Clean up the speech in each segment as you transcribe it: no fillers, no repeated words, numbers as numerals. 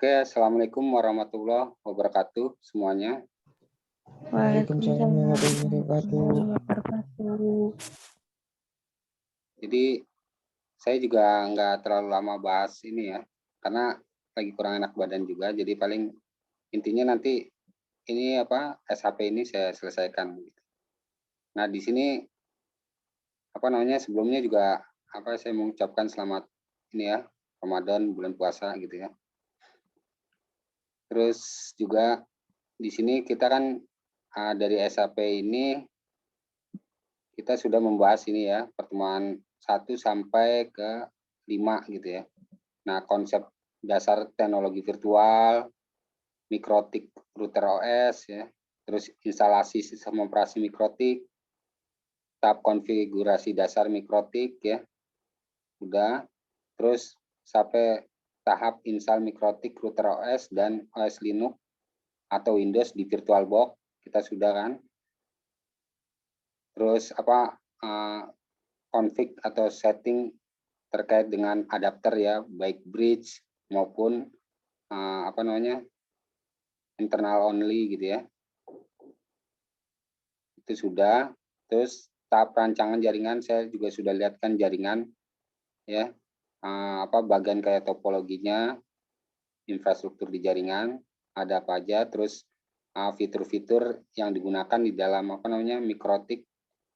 Oke, Assalamualaikum warahmatullahi wabarakatuh semuanya. Waalaikumsalam warahmatullahi wabarakatuh. wabarakatuh. Jadi saya juga nggak terlalu lama bahas ini ya, karena lagi kurang enak badan juga. Jadi paling intinya nanti ini SHP ini saya selesaikan. Nah di sini sebelumnya juga saya mengucapkan selamat ini ya Ramadan bulan puasa gitu ya. Terus juga di sini kita kan dari SHP ini kita sudah membahas ini ya pertemuan 1 sampai ke 5 gitu ya. Nah, konsep dasar teknologi virtual, mikrotik router OS ya, terus instalasi sistem operasi mikrotik, tahap konfigurasi dasar mikrotik ya. Udah. Terus sampai tahap install mikrotik router OS dan OS Linux atau Windows di VirtualBox kita sudah kan. Terus config atau setting terkait dengan adapter ya, baik bridge maupun internal only gitu ya. Itu sudah. Terus tahap rancangan jaringan saya juga sudah lihatkan jaringan ya. Bagian kayak topologinya, infrastruktur di jaringan ada apa aja, terus fitur-fitur yang digunakan di dalam mikrotik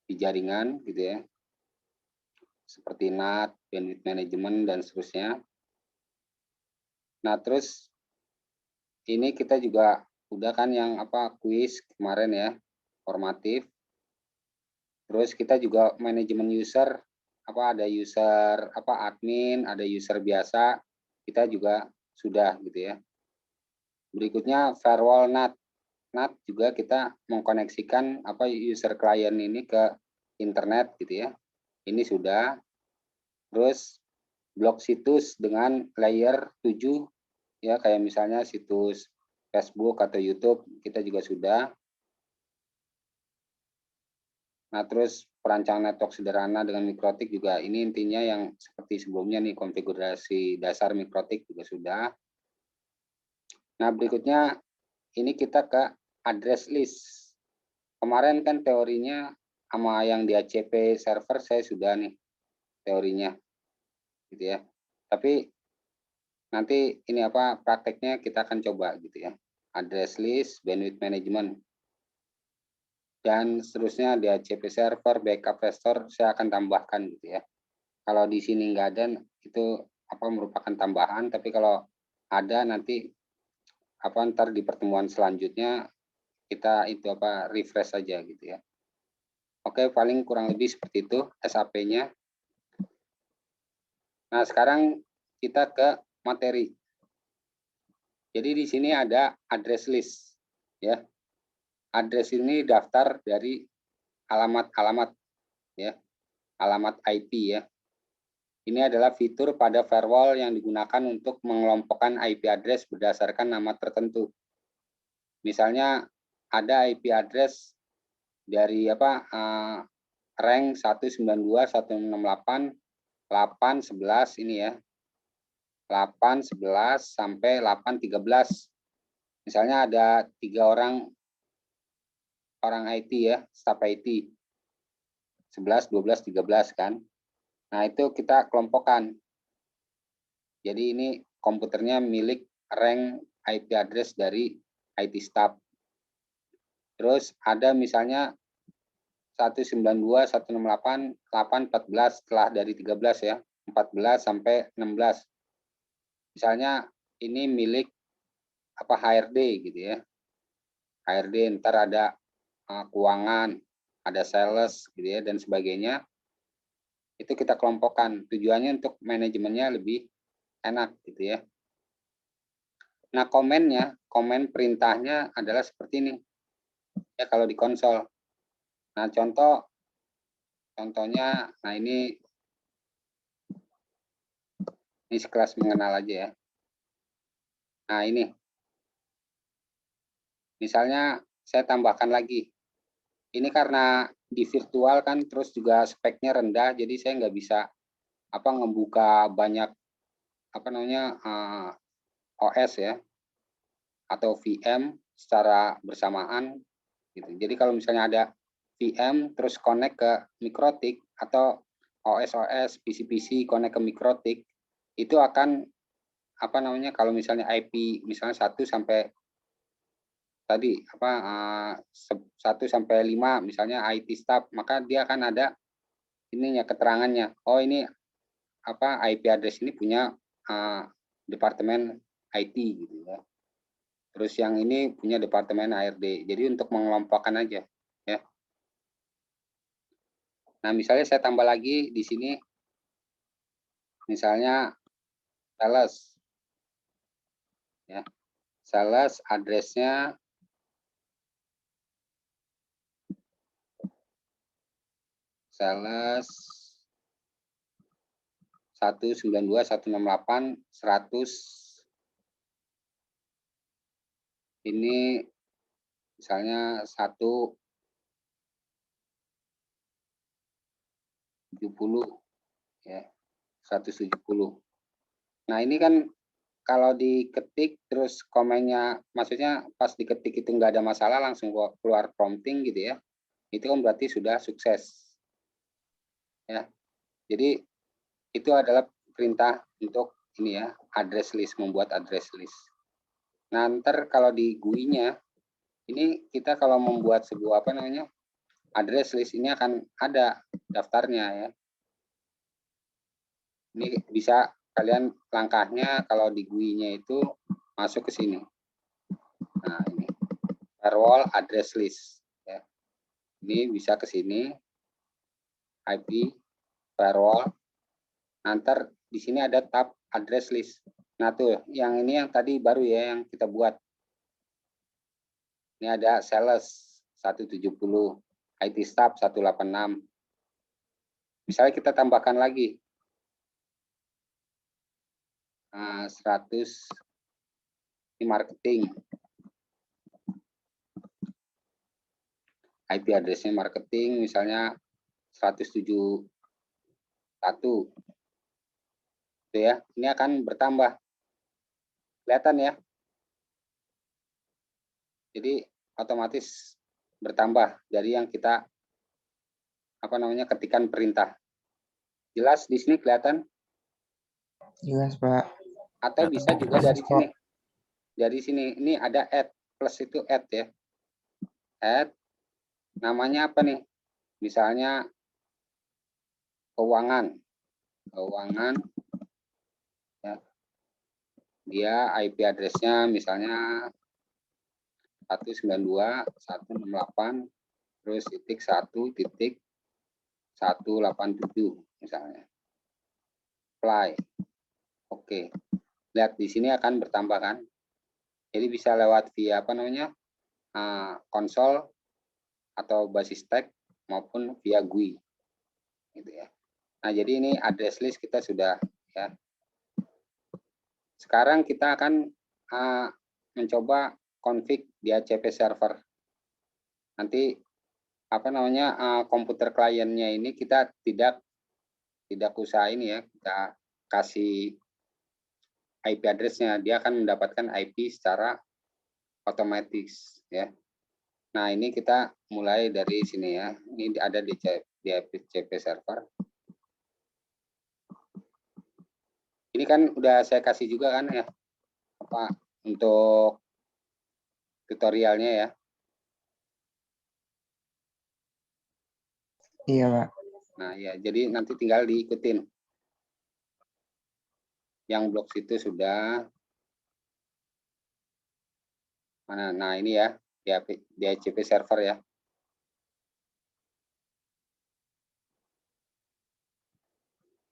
di jaringan gitu ya. Seperti NAT, bandwidth management dan seterusnya. Nah, terus ini kita juga udah kan yang kuis kemarin ya, formatif. Terus kita juga manajemen user, ada user admin, ada user biasa, kita juga sudah gitu ya. Berikutnya firewall NAT. NAT juga kita mengkoneksikan user client ini ke internet gitu ya. Ini sudah. Terus blok situs dengan layer 7 ya, kayak misalnya situs Facebook atau YouTube kita juga sudah. Nah, terus perancangan network sederhana dengan mikrotik juga ini intinya yang seperti sebelumnya nih, konfigurasi dasar mikrotik juga sudah. Nah, berikutnya ini kita ke address list. Kemarin kan teorinya sama yang di ACP server saya sudah nih teorinya gitu ya. Tapi nanti ini prakteknya kita akan coba gitu ya. Address list, bandwidth management, dan seterusnya di ACP server, backup restore saya akan tambahkan gitu ya. Kalau di sini nggak ada itu merupakan tambahan, tapi kalau ada nanti ntar di pertemuan selanjutnya kita itu refresh saja gitu ya. Oke, paling kurang lebih seperti itu SAP-nya. Nah, sekarang kita ke materi. Jadi di sini ada address list ya. Address ini daftar dari alamat-alamat ya. Alamat IP ya. Ini adalah fitur pada firewall yang digunakan untuk mengelompokkan IP address berdasarkan nama tertentu. Misalnya ada IP address dari rank 192.168.8.11 ini ya. 8.11 sampai 8.13. Misalnya ada 3 orang IT ya, staf IT. 11, 12, 13 kan. Nah, itu kita kelompokkan. Jadi ini komputernya milik rank IP address dari IT staff. Terus ada misalnya 192.168.8.14 setelah dari 13 ya, 14 sampai 16. Misalnya ini milik HRD gitu ya. HRD, ntar ada keuangan, ada sales gitu ya dan sebagainya. Itu kita kelompokkan. Tujuannya untuk manajemennya lebih enak gitu ya. Nah, komen perintahnya adalah seperti ini. Ya kalau di konsol. Nah, contohnya nah ini sekelas mengenal aja ya. Nah, ini. Misalnya saya tambahkan lagi. Ini karena di virtual kan terus juga speknya rendah, jadi saya nggak bisa ngebuka banyak OS ya, atau VM secara bersamaan gitu. Jadi kalau misalnya ada VM terus connect ke MikroTik atau OS PC connect ke MikroTik, itu akan apa namanya, kalau misalnya IP misalnya 1 sampai tadi apa 1 sampai 5 misalnya IT staff, maka dia akan ada ininya keterangannya. Oh, ini apa IP address ini punya departemen IT gitu ya. Terus yang ini punya departemen ARD. Jadi untuk mengelompokkan aja ya. Nah, misalnya saya tambah lagi di sini misalnya sales ya. Sales address-nya sales 192.168.100 ini misalnya 170 ya, 170. Nah, ini kan kalau diketik terus komennya, maksudnya pas diketik itu nggak ada masalah langsung keluar prompting gitu ya, itu kan berarti sudah sukses ya. Jadi itu adalah perintah untuk ini ya, address list, membuat address list. Nah, ntar kalau di GUI-nya ini kita kalau membuat sebuah apa namanya address list ini akan ada daftarnya ya. Ini bisa kalian langkahnya kalau di GUI-nya itu masuk ke sini. Nah, ini firewall address list ya. Ini bisa ke sini IP firewall. Nanti di sini ada tab address list. Nah, tuh yang ini yang tadi baru ya yang kita buat. Ini ada sales 170, IT staff 186. Misalnya kita tambahkan lagi 100 di marketing. IP address-nya marketing misalnya 171. Itu ya. Ini akan bertambah. Kelihatan ya? Jadi otomatis bertambah dari yang kita apa namanya ketikan perintah. Jelas di sini kelihatan? Jelas, Pak. Atau bisa juga dari sini. Dari sini ini ada add, plus itu add ya. Add namanya apa nih? Misalnya keuangan. Keuangan ya. Dia IP address-nya misalnya 192.168 terus titik 1.187 misalnya. Apply. Oke. Lihat di sini akan bertambah kan. Jadi bisa lewat via apa namanya? Konsol atau basis tag maupun via GUI. Gitu ya. Nah, jadi ini address list kita sudah ya. Sekarang kita akan mencoba config di HCP server. Nanti apa namanya komputer kliennya ini kita tidak usah ini ya, kita kasih IP address-nya, dia akan mendapatkan IP secara otomatis ya. Nah, ini kita mulai dari sini ya. Ini ada di HCP server. Ini kan udah saya kasih juga kan ya, apa untuk tutorialnya ya. Iya, Pak. Nah, ya, jadi nanti tinggal diikutin. Yang blok situ sudah. Mana? Nah, ini ya, di HCP server ya.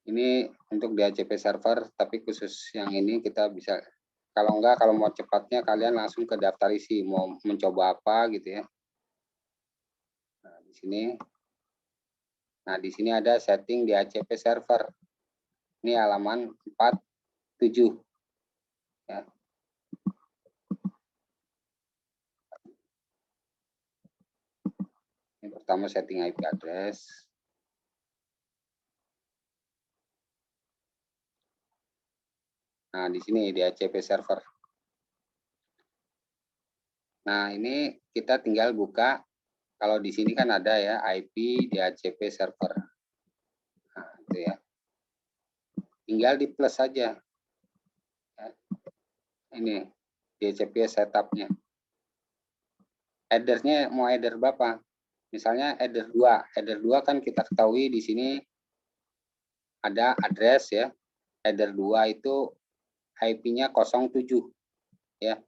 Ini untuk di HCP server, tapi khusus yang ini kita bisa, kalau enggak, kalau mau cepatnya kalian langsung ke daftar isi, mau mencoba apa gitu ya. Nah, di sini. Nah, di sini ada setting di HCP server. Ini halaman 47. Ya. Ini pertama setting IP address. Nah, di sini di HCP server. Nah, ini kita tinggal buka, kalau di sini kan ada ya IP DHCP server. Nah, itu ya. Tinggal di plus saja. Ya. Ini DHCP setupnya. Header-nya mau header berapa? Misalnya header 2. Header 2 kan kita ketahui di sini ada address ya. Header 2 itu IP-nya 07 ya.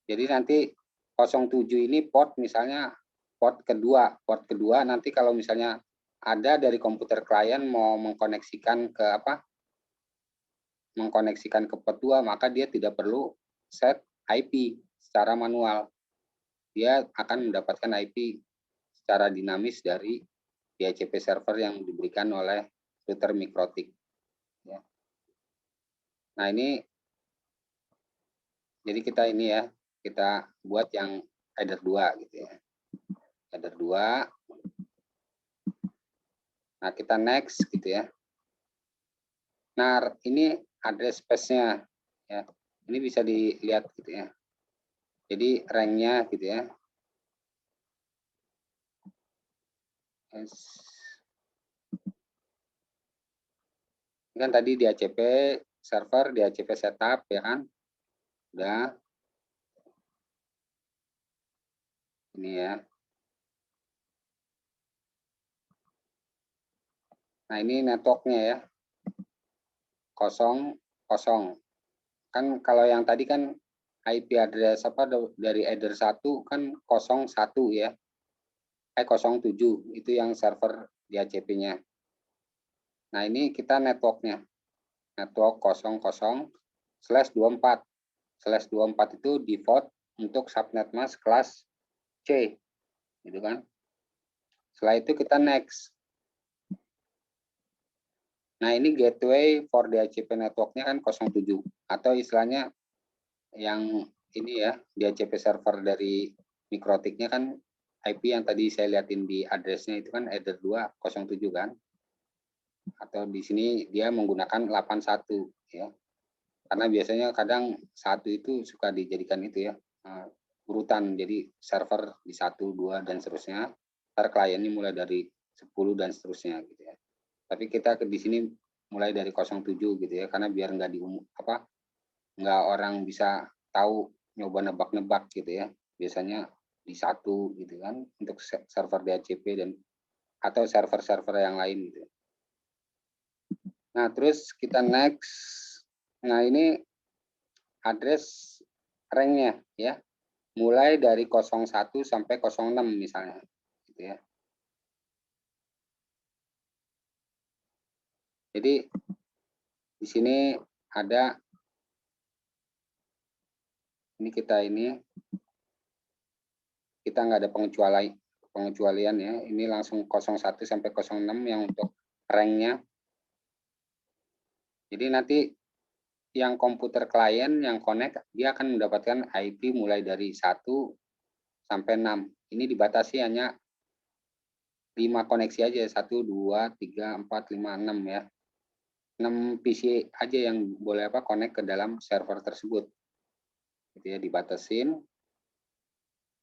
Jadi nanti 07 ini port misalnya port kedua nanti kalau misalnya ada dari komputer klien mau mengkoneksikan ke mengkoneksikan ke port 2, maka dia tidak perlu set IP secara manual. Dia akan mendapatkan IP secara dinamis dari DHCP server yang diberikan oleh router Mikrotik. Ya. Nah ini, jadi kita ini ya, kita buat yang header 2 gitu ya. Header 2. Nah kita next gitu ya. Nah ini address space-nya ya. Ini bisa dilihat gitu ya. Jadi rank-nya gitu ya. Ini kan tadi DHCP server, DHCP setup ya kan. Udah. Ini ya. Nah ini networknya ya. 00. Kan kalau yang tadi kan IP address dari header 1 kan 01 ya. 07 itu yang server DHCP-nya. Nah ini kita networknya. Network 00/24. /24 itu default untuk subnet mask kelas C. Gitu kan. Setelah itu kita next. Nah ini gateway for DHCP networknya kan 07. Atau istilahnya yang ini ya, DHCP server dari Mikrotiknya kan IP yang tadi saya lihatin di addressnya itu kan header 207 kan. Atau di sini dia menggunakan 81 ya. Karena biasanya kadang satu itu suka dijadikan itu ya, urutan. Jadi server di 1, 2 dan seterusnya. Ntar kliennya mulai dari 10 dan seterusnya gitu ya. Tapi kita di sini mulai dari 07 gitu ya, karena biar nggak nggak orang bisa tahu nyoba nebak-nebak gitu ya. Biasanya di 1 gitu kan untuk server DHCP dan atau server-server yang lain gitu. Nah, terus kita next. Nah, ini address rank-nya ya. Mulai dari 01 sampai 06 misalnya gitu ya. Jadi di sini ada ini kita nggak ada pengecualian ya. Ini langsung 01 sampai 06 yang untuk rank-nya. Jadi nanti yang komputer klien yang connect dia akan mendapatkan IP mulai dari 1 sampai 6. Ini dibatasi hanya 5 koneksi aja, 1, 2, 3, 4, 5, 6 ya. 6 PC aja yang boleh connect ke dalam server tersebut. Gitu ya, dibatasin.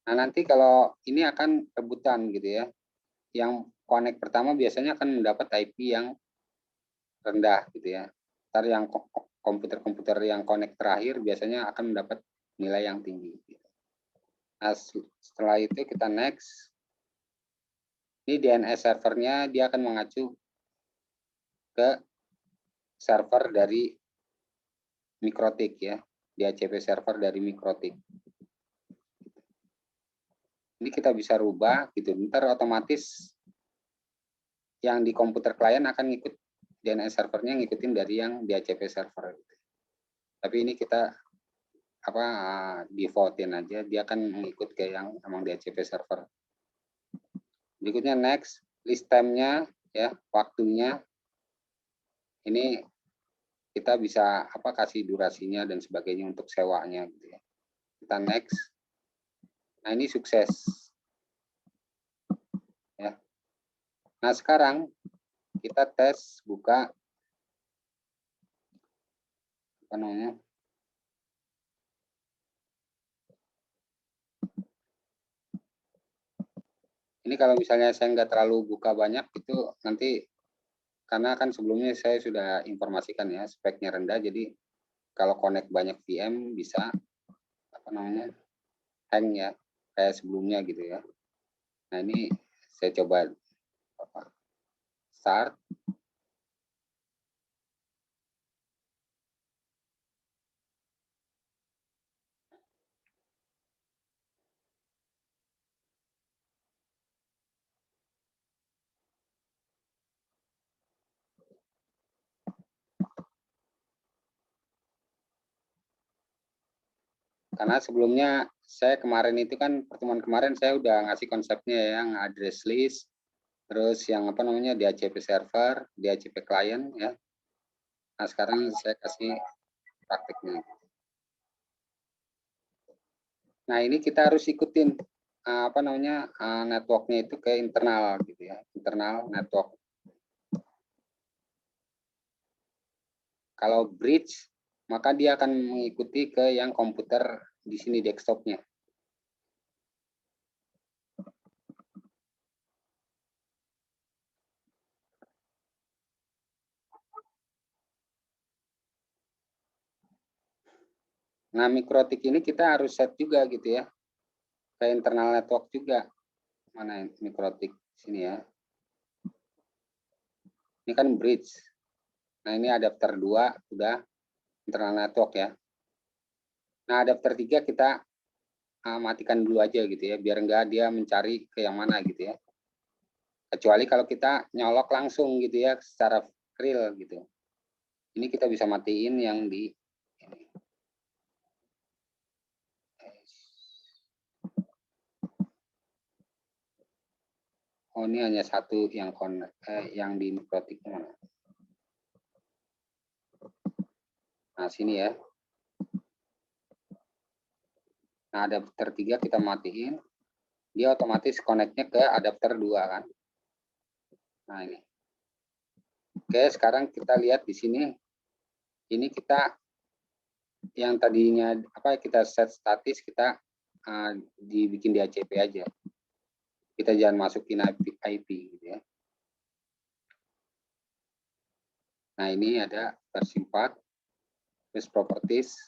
Nah, nanti kalau ini akan rebutan gitu ya. Yang connect pertama biasanya akan mendapat IP yang rendah gitu ya. Ntar yang komputer-komputer yang connect terakhir biasanya akan mendapat nilai yang tinggi. Nah, setelah itu kita next. Ini DNS servernya dia akan mengacu ke server dari Mikrotik ya. DHCP server dari Mikrotik. Ini kita bisa rubah gitu. Ntar otomatis yang di komputer klien akan ngikut DNS servernya ngikutin dari yang DHCP server. Tapi ini kita defaultin aja, dia akan mengikut ke yang emang DHCP server. Berikutnya next, list time-nya ya, waktunya. Ini kita bisa kasih durasinya dan sebagainya untuk sewanya gitu ya. Kita next. Nah, ini sukses. Ya. Nah, sekarang kita tes buka Ini kalau misalnya saya nggak terlalu buka banyak itu nanti, karena kan sebelumnya saya sudah informasikan ya speknya rendah, jadi kalau connect banyak VM bisa apa namanya hang ya kayak sebelumnya gitu ya. Nah ini saya coba start. Karena sebelumnya saya kemarin itu kan pertemuan kemarin saya udah ngasih konsepnya ya, yang address list, terus yang apa namanya DHCP server, DHCP client ya. Nah sekarang saya kasih prakteknya. Nah ini kita harus ikutin apa namanya networknya itu ke internal gitu ya, internal network. Kalau bridge maka dia akan mengikuti ke yang komputer di sini desktopnya. Nah, mikrotik ini kita harus set juga gitu ya, ke internal network juga. Mana mikrotik sini ya. Ini kan bridge. Nah, ini adapter 2 udah internal network ya. Nah, adapter 3 kita matikan dulu aja gitu ya, biar enggak dia mencari ke yang mana gitu ya. Kecuali kalau kita nyolok langsung gitu ya, secara real gitu. Ini kita bisa matiin yang di ini. Oh, ini hanya satu yang yang di mikrotik mana? Nah, sini ya. Nah, adapter 3 kita matiin. Dia otomatis connect-nya ke adapter 2 kan. Nah, ini. Oke, sekarang kita lihat di sini. Ini kita yang tadinya apa kita set statis, kita dibikin di ACP aja. Kita jangan masukin IP gitu ya. Nah, ini ada versi 4, terus properties.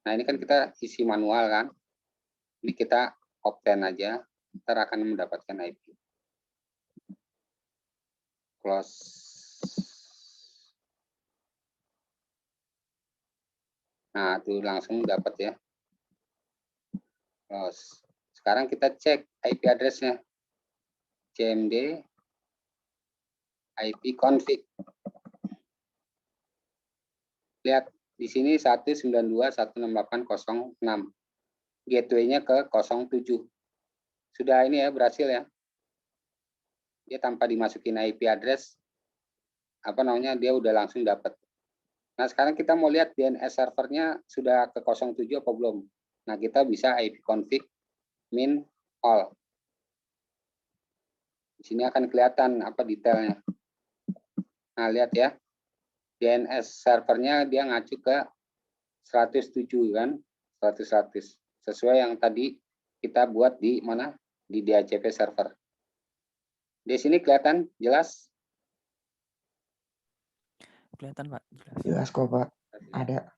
Nah, ini kan kita isi manual kan. Ini kita obtain aja, ntar akan mendapatkan IP. Close. Nah, itu langsung dapat ya. Close. Sekarang kita cek IP address-nya. CMD IP config. Lihat di sini 192.168.06. Gateway-nya ke 07. Sudah ini ya, berhasil ya. Dia tanpa dimasukin IP address, apa namanya, dia udah langsung dapat. Nah, sekarang kita mau lihat DNS servernya sudah ke 07 apa belum. Nah, kita bisa IP config min all. Di sini akan kelihatan apa detailnya. Nah, lihat ya. DNS servernya dia ngacu ke 107 kan, 100. Sesuai yang tadi kita buat di mana? Di DHCP server. Di sini kelihatan jelas? Kelihatan, Pak. Jelas. Jelas kok, Pak. Ada.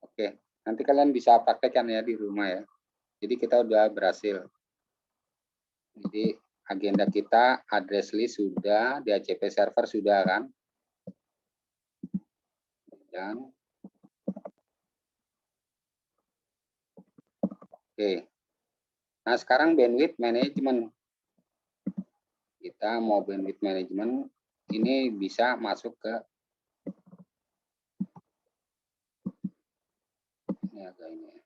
Oke, nanti kalian bisa praktekkan ya di rumah ya. Jadi kita udah berhasil. Jadi agenda kita address list sudah, DHCP server sudah kan? Dan oke. Nah, sekarang bandwidth management. Kita mau bandwidth management ini bisa masuk ke ini agak ini ya.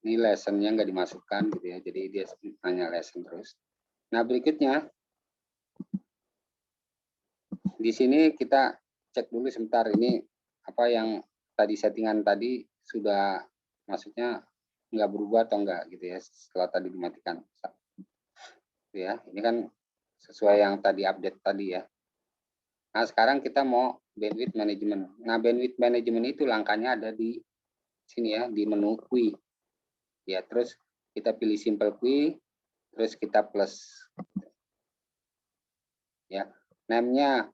Ini lesson-nya nggak dimasukkan gitu ya, jadi dia hanya lesson terus. Nah, berikutnya di sini kita cek dulu sebentar ini apa yang tadi settingan tadi sudah maksudnya nggak berubah atau enggak gitu ya setelah tadi dimatikan. Ya, ini kan sesuai yang tadi update tadi ya. Nah, sekarang kita mau bandwidth management. Nah, bandwidth management itu langkahnya ada di sini ya, di menu QUI. Ya, terus kita pilih simple QUI, terus kita plus. Ya, name-nya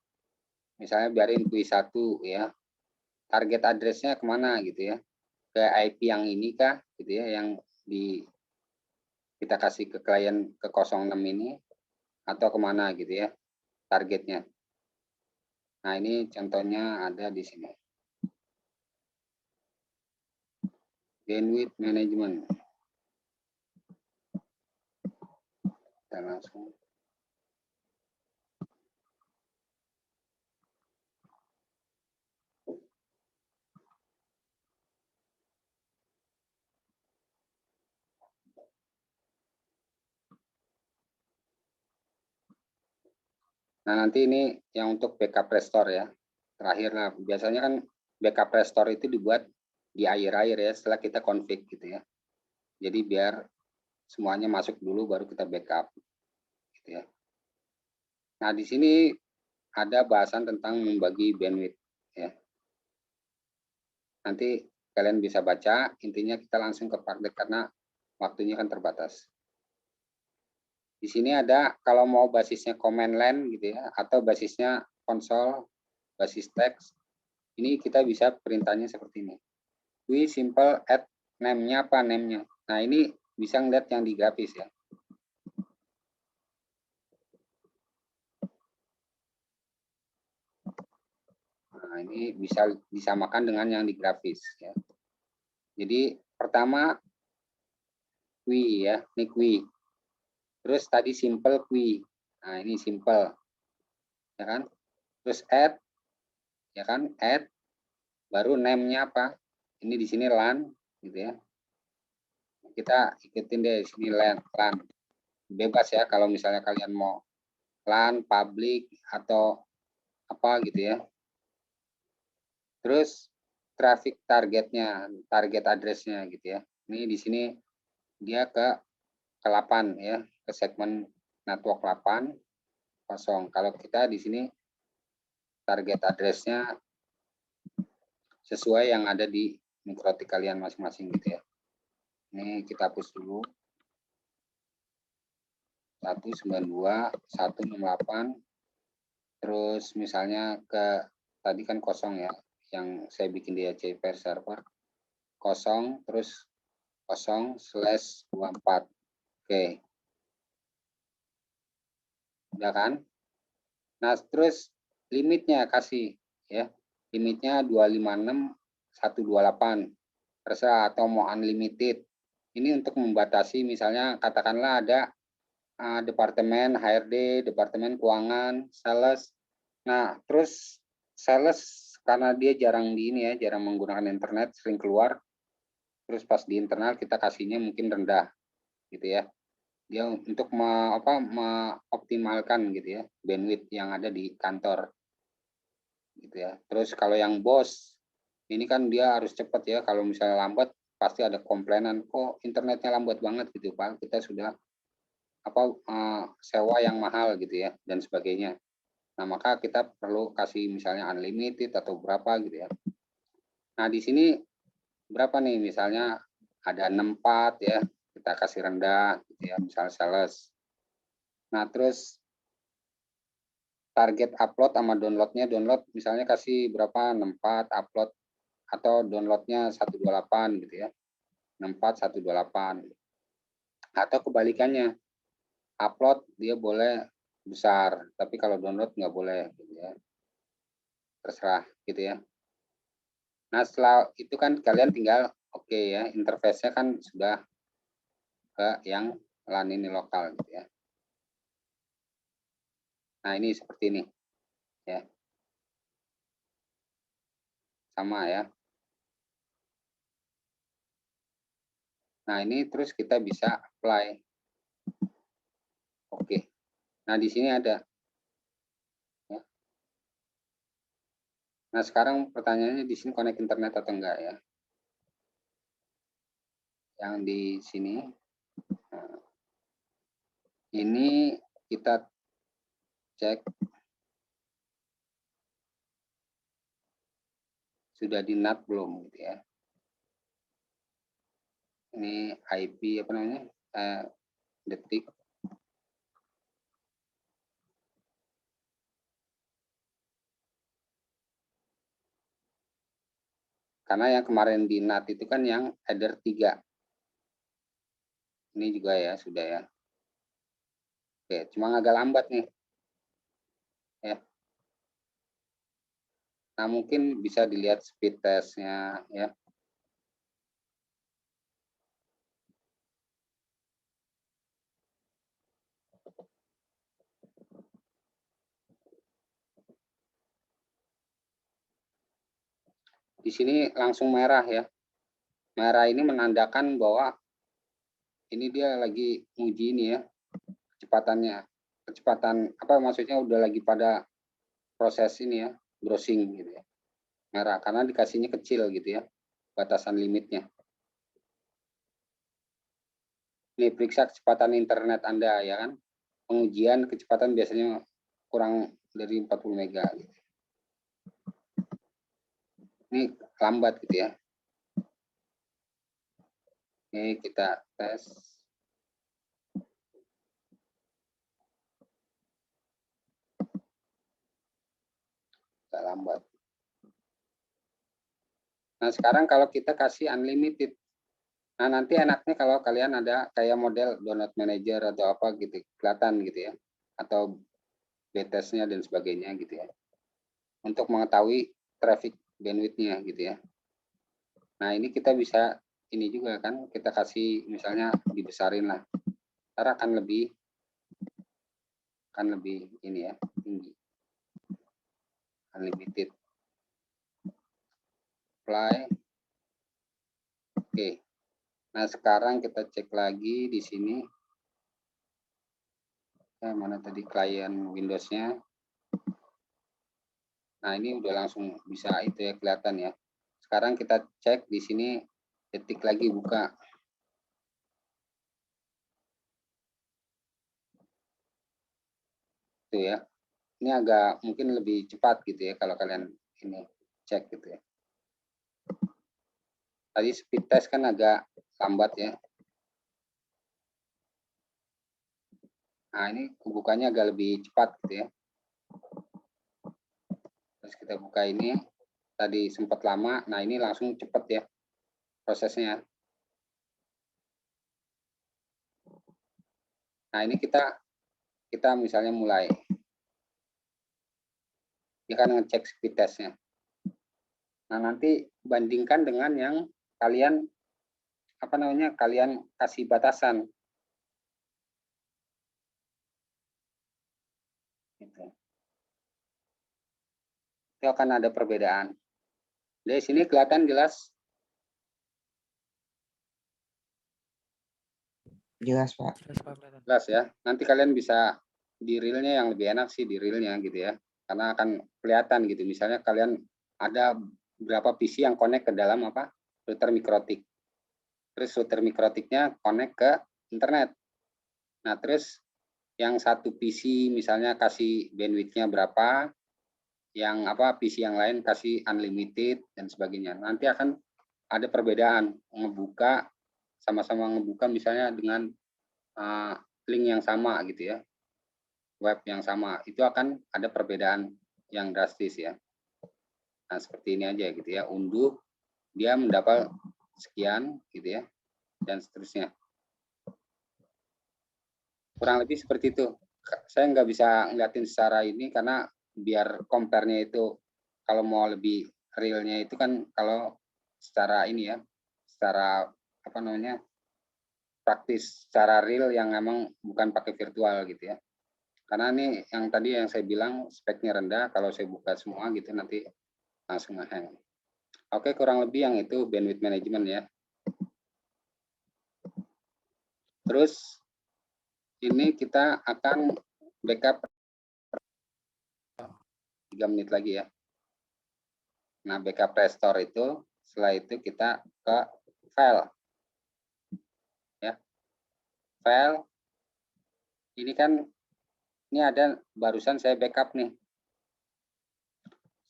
misalnya biarin QUI 1 ya. Target address-nya kemana gitu ya. Ke IP yang ini kah gitu ya, yang kita kasih ke klien ke 06 ini atau kemana gitu ya targetnya. Nah, ini contohnya ada di sini. Bandwidth management. Kita langsung. Nah, nanti ini yang untuk backup restore ya. Terakhir, nah biasanya kan backup restore itu dibuat di akhir-akhir ya, setelah kita config gitu ya. Jadi biar semuanya masuk dulu baru kita backup gitu ya. Nah, di sini ada bahasan tentang membagi bandwidth ya. Nanti kalian bisa baca, intinya kita langsung ke praktek karena waktunya kan terbatas. Di sini ada kalau mau basisnya command line gitu ya, atau basisnya konsol, basis teks, ini kita bisa perintahnya seperti ini. We simple add name-nya apa name-nya. Nah, ini bisa ngeliat yang di grafis ya. Nah, ini bisa disamakan dengan yang di grafis ya. Jadi pertama QUI ya, ini QUI. Terus tadi simple QUI. Nah, ini simple. Ya kan? Terus add ya kan? Add baru name-nya apa? Ini di sini LAN gitu ya. Kita ikutin deh di sini LAN. Bebas ya kalau misalnya kalian mau LAN, public atau apa gitu ya. Terus traffic targetnya, target address-nya gitu ya. Ini di sini dia ke 8 ya, ke segmen network 8 kosong. Kalau kita di sini target address-nya sesuai yang ada di mikrotik kalian masing-masing gitu ya. Ini kita hapus dulu. 192, 168. Terus misalnya ke tadi kan kosong ya, yang saya bikin di ACPR server. Kosong, terus 0/24. Oke. Udah kan? Nah, terus limitnya kasih ya. Limitnya 256.128. Terserah atau mau unlimited. Ini untuk membatasi misalnya katakanlah ada departemen HRD, departemen keuangan, sales. Nah, terus sales karena dia jarang di ini ya, jarang menggunakan internet, sering keluar. Terus pas di internal kita kasihnya mungkin rendah gitu ya. Dia untuk mengoptimalkan gitu ya bandwidth yang ada di kantor gitu ya. Terus kalau yang bos ini kan dia harus cepat ya, kalau misalnya lambat pasti ada komplainan kok internetnya lambat banget gitu Pak, kita sudah sewa yang mahal gitu ya dan sebagainya. Nah, maka kita perlu kasih misalnya unlimited atau berapa gitu ya. Nah, di sini berapa nih misalnya ada 64 ya, kita kasih rendah gitu ya, misalnya sales. Nah, terus target upload sama downloadnya, download misalnya kasih berapa, 64, upload atau downloadnya 128 gitu ya, 64, 128. Atau kebalikannya, upload dia boleh besar, tapi kalau download nggak boleh gitu ya. Terserah gitu ya. Nah, setelah itu kan kalian tinggal oke ya, interface-nya kan sudah ke yang LAN ini lokal gitu ya. Nah, ini seperti ini ya. Sama ya. Nah, ini terus kita bisa apply. Oke. Nah, di sini ada ya. Nah, sekarang pertanyaannya di sini connect internet atau enggak ya? Yang di sini nah, ini kita cek sudah di NAT belum gitu ya. Ini IP apa namanya? Detik. Karena yang kemarin di NAT itu kan yang header 3. Ini juga ya, sudah ya. Oke, cuma agak lambat nih. Ya. Nah, mungkin bisa dilihat speed testnya ya. Di sini langsung merah ya. Merah ini menandakan bahwa ini dia lagi uji ini ya, kecepatannya. Kecepatan apa maksudnya udah lagi pada proses ini ya, browsing gitu ya. Merah karena dikasihnya kecil gitu ya, batasan limitnya. Ini periksa kecepatan internet Anda ya kan. Pengujian kecepatan biasanya kurang dari 40 mega gitu. Ini lambat gitu ya. Ini kita tes. Agak lambat. Nah, sekarang kalau kita kasih unlimited. Nah, nanti enaknya kalau kalian ada kayak model download manager atau apa gitu, kelihatan gitu ya. Atau btest-nya dan sebagainya gitu ya. Untuk mengetahui traffic bandwidth-nya gitu ya. Nah, ini kita bisa ini juga kan, kita kasih misalnya dibesarin lah. Ntar akan lebih ini ya, tinggi. Unlimited. Apply. Oke. Nah, sekarang kita cek lagi di sini. Mana tadi klien Windows-nya. Nah, ini udah langsung bisa itu ya, kelihatan ya. Sekarang kita cek di sini, detik lagi buka. Itu ya. Ini agak mungkin lebih cepat gitu ya kalau kalian ini cek gitu ya. Tadi speed test kan agak lambat ya. Nah, ini bukanya agak lebih cepat gitu ya. Terus kita buka ini, tadi sempat lama, nah ini langsung cepat ya prosesnya. Nah, ini kita misalnya mulai. Dia kan ngecek speed testnya. Nah, nanti bandingkan dengan yang kalian kalian kasih batasan. Gitu. Itu akan ada perbedaan. Dari sini kelihatan jelas. Jelas, Pak. Jelas Pak, kelihatan. Jelas ya. Nanti kalian bisa di realnya yang lebih enak sih di realnya gitu ya. Karena akan kelihatan gitu. Misalnya kalian ada berapa PC yang connect ke dalam router mikrotik. Terus router mikrotiknya connect ke internet. Nah, terus yang satu PC misalnya kasih bandwidth-nya berapa, yang PC yang lain kasih unlimited dan sebagainya. Nanti akan ada perbedaan ngebuka sama-sama ngebuka misalnya dengan link yang sama gitu ya, web yang sama, itu akan ada perbedaan yang drastis ya. Nah, seperti ini aja gitu ya, unduh dia mendapat sekian gitu ya, dan seterusnya. Kurang lebih seperti itu. Saya nggak bisa ngeliatin secara ini karena biar compare-nya itu kalau mau lebih realnya itu kan kalau secara ini ya, secara praktis, secara real yang memang bukan pakai virtual gitu ya. Karena ini yang tadi yang saya bilang speknya rendah, kalau saya buka semua gitu nanti langsung nge-hang. Oke, kurang lebih yang itu bandwidth management ya. Terus ini kita akan backup 3 menit lagi ya. Nah, backup restore itu setelah itu kita ke file. Ya. File ini kan ini ada barusan saya backup nih.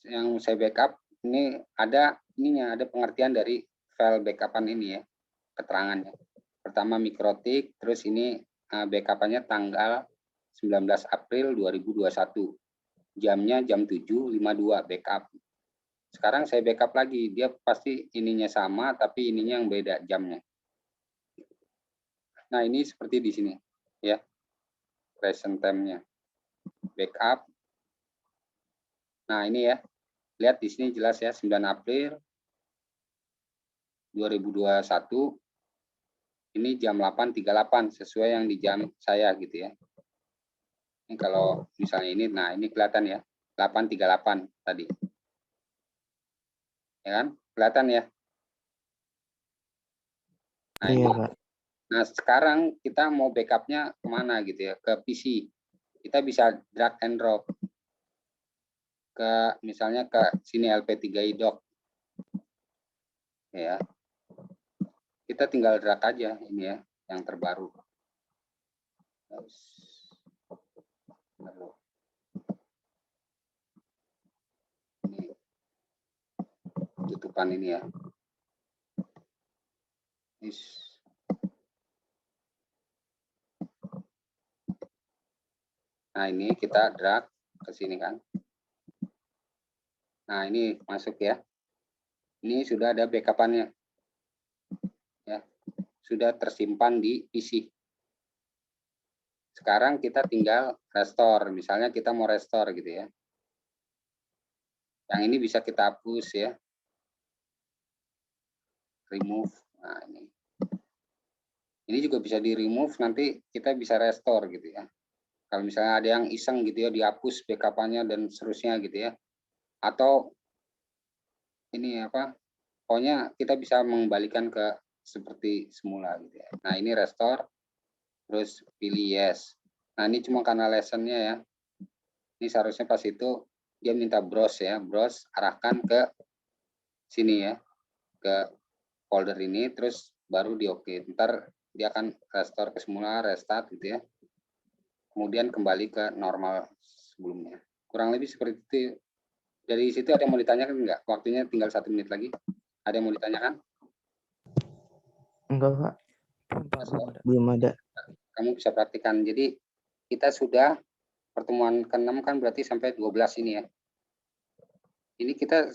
Yang saya backup ini ada ininya, ada pengertian dari file backupan ini ya, keterangannya. Pertama mikrotik, terus ini backupannya tanggal 19 April 2021. Jamnya jam 7.52 backup. Sekarang saya backup lagi, dia pasti ininya sama, tapi ininya yang beda jamnya. Nah, ini seperti di sini, ya, present time-nya. Backup. Nah, ini ya, lihat di sini jelas ya, 9 April 2021. Ini jam 8.38, sesuai yang di jam saya gitu ya. Ini kalau misalnya ini, nah ini kelihatan ya, 8.38 tadi. Ya kan? Kelihatan ya? Nah, Iya, ini. Pak. Nah, sekarang kita mau backupnya kemana gitu ya, ke PC. Kita bisa drag and drop ke misalnya ke sini LP3iDoc. Ya. Kita tinggal drag aja ini ya, yang terbaru. Ini tutupan ini ya. Nah, ini kita drag ke sini kan. Nah, ini masuk ya. Ini sudah ada backupannya. Ya. Sudah tersimpan di PC. Sekarang kita tinggal restore. Misalnya kita mau restore gitu ya. Yang ini bisa kita hapus ya. Remove. Nah, ini. Ini juga bisa di remove, nanti kita bisa restore gitu ya. Kalau misalnya ada yang iseng gitu ya, dihapus backupannya dan seterusnya gitu ya. Atau ini apa, pokoknya kita bisa mengembalikan ke seperti semula gitu ya. Nah, ini restore, terus pilih yes. Nah, ini cuma karena lessonnya ya. Ini seharusnya pas itu dia minta browse ya, browse arahkan ke sini ya, ke folder ini, terus baru di oke. Ntar dia akan restore ke semula, restart gitu ya. Kemudian kembali ke normal sebelumnya. Kurang lebih seperti itu. Dari situ ada yang mau ditanyakan enggak? Waktunya tinggal 1 menit lagi. Ada yang mau ditanyakan? Enggak, Pak. Belum, Pak, belum ada. Belum ada. Kamu bisa praktikkan. Jadi kita sudah pertemuan ke-6 kan berarti sampai 12 ini ya. Ini kita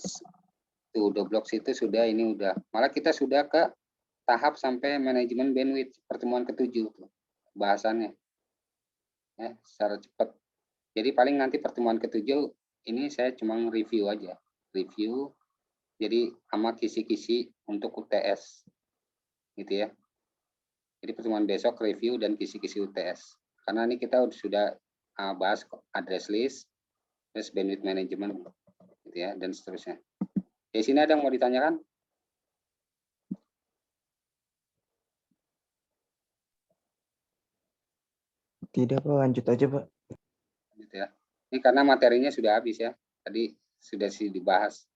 tuh Doblox itu sudah, ini udah. Malah kita sudah ke tahap sampai manajemen bandwidth pertemuan ke-7 tuh bahasannya. Ya, secara cepat. Jadi paling nanti pertemuan ke-7 ini saya cuma review aja. Review. Jadi sama kisi-kisi untuk UTS. Gitu ya. Jadi pertemuan besok review dan kisi-kisi UTS. Karena ini kita sudah bahas address list, terus bandwidth management gitu ya, dan seterusnya. Di sini ada yang mau ditanyakan? Tidak, Pak. Lanjut aja, Pak. Gitu ya. Ini karena materinya sudah habis ya. Tadi sudah dibahas.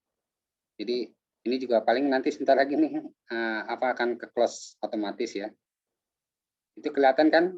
Jadi ini juga paling nanti sebentar lagi nih apa akan ke close otomatis ya. Itu kelihatan kan